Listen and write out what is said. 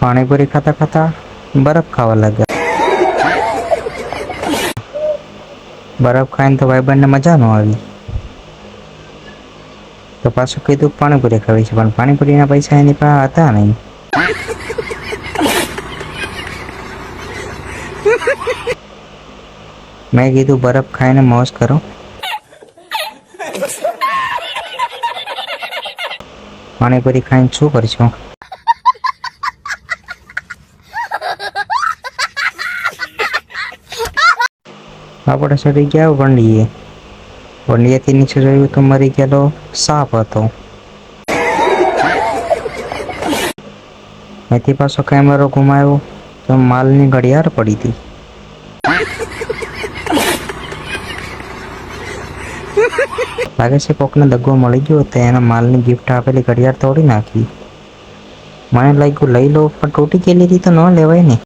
પાણીપુરી ખાતા ખાતા બરફ ખાવા લાગ્યા. બરફ ખાઈને તો ભાઈબંધને મજા ન આવી, તો પાછું કીધું પાણીપુરી ખાવી છે, પણ પાણીપુરીના પૈસા એની પાસે હતા નહીં. મેં કીધું બરફ ખાઈને મોજ કરો. પાણીપુરી ખાઈને શું કરશો? આપણે ચડી ગયા વંડીએ. વંડીએથી નીચે જોયું તો મરી ગયેલો સાપ હતો. મેથી પાછો કેમેરો ઘુમાયો તો માલની ઘડિયાળ પડી હતી. લાગે છે કોકને દગો મળી ગયો તો એના માલની ગિફ્ટ આપેલી ઘડિયાળ તોડી નાખી. મને લાગ્યું લઈ લો, પણ તૂટી ગયેલી હતી તો ન લેવાય ને.